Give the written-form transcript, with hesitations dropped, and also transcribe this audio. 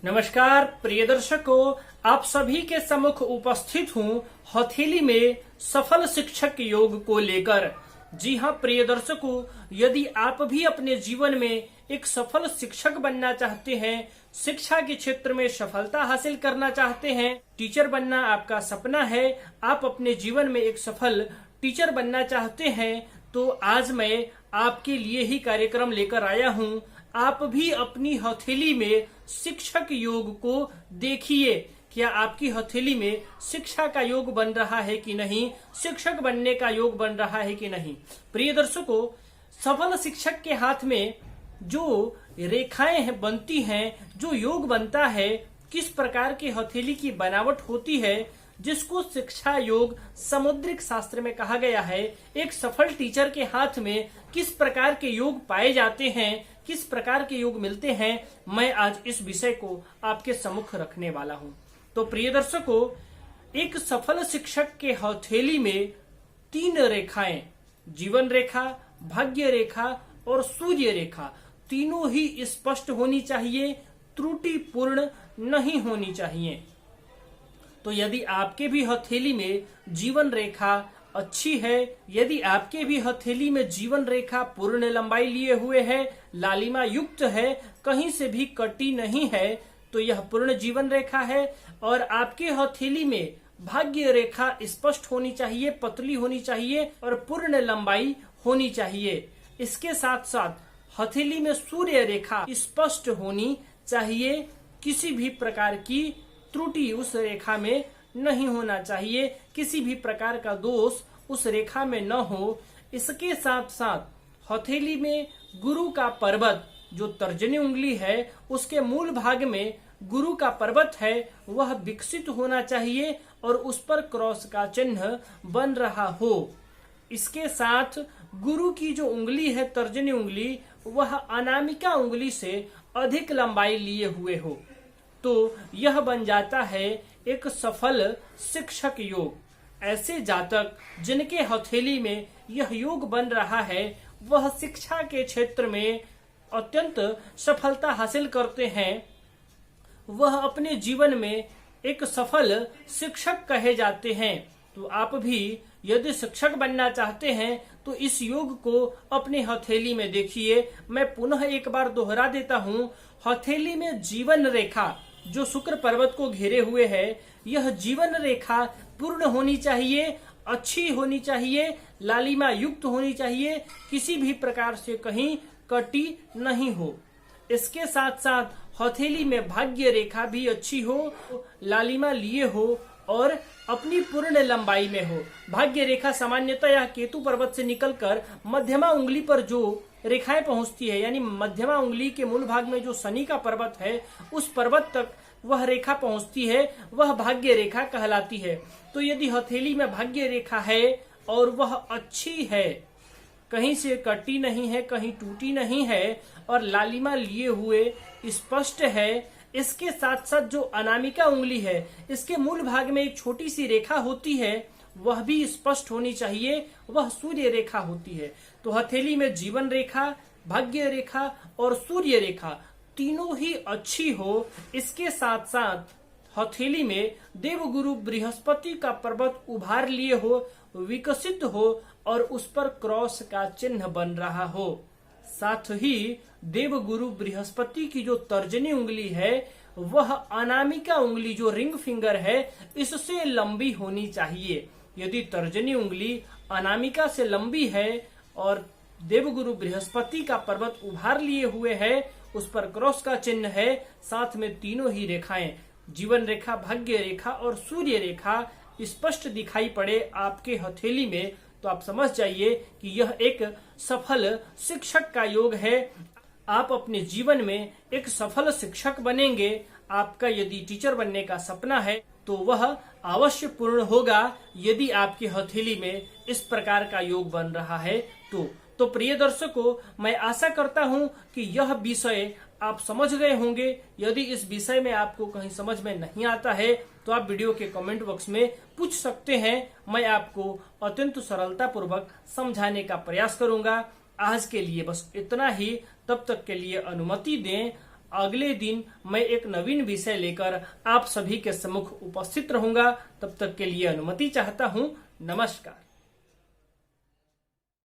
नमस्कार प्रिय दर्शकों, आप सभी के सम्मुख उपस्थित हूँ हथेली में सफल शिक्षक योग को लेकर। जी हाँ प्रिय दर्शकों, यदि आप भी अपने जीवन में एक सफल शिक्षक बनना चाहते हैं, शिक्षा के क्षेत्र में सफलता हासिल करना चाहते हैं, टीचर बनना आपका सपना है, आप अपने जीवन में एक सफल टीचर बनना चाहते हैं, तो आज मैं आपके लिए ही कार्यक्रम लेकर आया हूँ। आप भी अपनी हथेली में शिक्षक योग को देखिए। क्या आपकी हथेली में शिक्षा का योग बन रहा है कि नहीं, शिक्षक बनने का योग बन रहा है कि नहीं। प्रिय दर्शकों, सफल शिक्षक के हाथ में जो रेखाएं बनती हैं, जो योग बनता है, किस प्रकार की हथेली की बनावट होती है, जिसको शिक्षा योग समुद्रिक शास्त्र में कहा गया है। एक सफल टीचर के हाथ में किस प्रकार के योग पाए जाते हैं, किस प्रकार के योग मिलते हैं, मैं आज इस विषय को आपके सम्मुख रखने वाला हूं। तो प्रिय दर्शकों, एक सफल शिक्षक के हथेली में 3 रेखाएं, जीवन रेखा, भाग्य रेखा और सूर्य रेखा, तीनों ही स्पष्ट होनी चाहिए, त्रुटिपूर्ण नहीं होनी चाहिए। तो यदि आपके भी हथेली में जीवन रेखा अच्छी है, यदि आपके भी हथेली में जीवन रेखा पूर्ण लंबाई लिए हुए है, लालिमा युक्त है, कहीं से भी कटी नहीं है, तो यह पूर्ण जीवन रेखा है। और आपके हथेली में भाग्य रेखा स्पष्ट होनी चाहिए, पतली होनी चाहिए और पूर्ण लंबाई होनी चाहिए। इसके साथ साथ हथेली में सूर्य रेखा स्पष्ट होनी चाहिए, किसी भी प्रकार की त्रुटि उस रेखा में नहीं होना चाहिए, किसी भी प्रकार का दोष उस रेखा में न हो। इसके साथ साथ हथेली में गुरु का पर्वत, जो तर्जनी उंगली है, उसके मूल भाग में गुरु का पर्वत है, वह विकसित होना चाहिए और उस पर क्रॉस का चिन्ह बन रहा हो। इसके साथ गुरु की जो उंगली है, तर्जनी उंगली, वह अनामिका उंगली से अधिक लंबाई लिए हुए हो, तो यह बन जाता है एक सफल शिक्षक योग। ऐसे जातक जिनके हथेली में यह योग बन रहा है, वह शिक्षा के क्षेत्र में अत्यंत सफलता हासिल करते हैं, वह अपने जीवन में एक सफल शिक्षक कहे जाते हैं। तो आप भी यदि शिक्षक बनना चाहते हैं तो इस योग को अपने हथेली में देखिए। मैं पुनः एक बार दोहरा देता हूँ, हथेली में जीवन रेखा जो शुक्र पर्वत को घेरे हुए है, यह जीवन रेखा पूर्ण होनी चाहिए, अच्छी होनी चाहिए, लालिमा युक्त होनी चाहिए, किसी भी प्रकार से कहीं कटी नहीं हो। इसके साथ साथ हथेली में भाग्य रेखा भी अच्छी हो, लालिमा लिए हो और अपनी पूर्ण लंबाई में हो। भाग्य रेखा सामान्यतः यह केतु पर्वत से निकलकर मध्यमा उंगली पर जो रेखाएं पहुंचती है, यानी मध्यमा उंगली के मूल भाग में जो शनि का पर्वत है, उस पर्वत तक वह रेखा पहुंचती है, वह भाग्य रेखा कहलाती है। तो यदि हथेली में भाग्य रेखा है और वह अच्छी है, कहीं से कटी नहीं है, कहीं टूटी नहीं है और लालिमा लिए हुए स्पष्ट है, इसके साथ साथ जो अनामिका उंगली है, इसके मूल भाग में एक छोटी सी रेखा होती है, वह भी स्पष्ट होनी चाहिए, वह सूर्य रेखा होती है। तो हथेली में जीवन रेखा, भाग्य रेखा और सूर्य रेखा तीनों ही अच्छी हो। इसके साथ साथ हथेली में देवगुरु बृहस्पति का पर्वत उभार लिए हो, विकसित हो और उस पर क्रॉस का चिन्ह बन रहा हो। साथ ही देवगुरु बृहस्पति की जो तर्जनी उंगली है, वह अनामिका उंगली जो रिंग फिंगर है, इससे लंबी होनी चाहिए। यदि तर्जनी उंगली अनामिका से लंबी है और देवगुरु बृहस्पति का पर्वत उभार लिए हुए है, उस पर क्रॉस का चिन्ह है, साथ में तीनों ही रेखाएं, जीवन रेखा, भाग्य रेखा और सूर्य रेखा स्पष्ट दिखाई पड़े आपके हथेली में, तो आप समझ जाइए कि यह एक सफल शिक्षक का योग है। आप अपने जीवन में एक सफल शिक्षक बनेंगे। आपका यदि टीचर बनने का सपना है तो वह अवश्य पूर्ण होगा, यदि आपकी हथेली में इस प्रकार का योग बन रहा है तो प्रिय दर्शकों, मैं आशा करता हूं कि यह विषय आप समझ गए होंगे। यदि इस विषय में आपको कहीं समझ में नहीं आता है तो आप वीडियो के कमेंट बॉक्स में पूछ सकते हैं, मैं आपको अत्यंत सरलता पूर्वक समझाने का प्रयास करूंगा। आज के लिए बस इतना ही, तब तक के लिए अनुमति दें। अगले दिन मैं एक नवीन विषय लेकर आप सभी के सम्मुख उपस्थित रहूंगा। तब तक के लिए अनुमति चाहता हूँ। नमस्कार।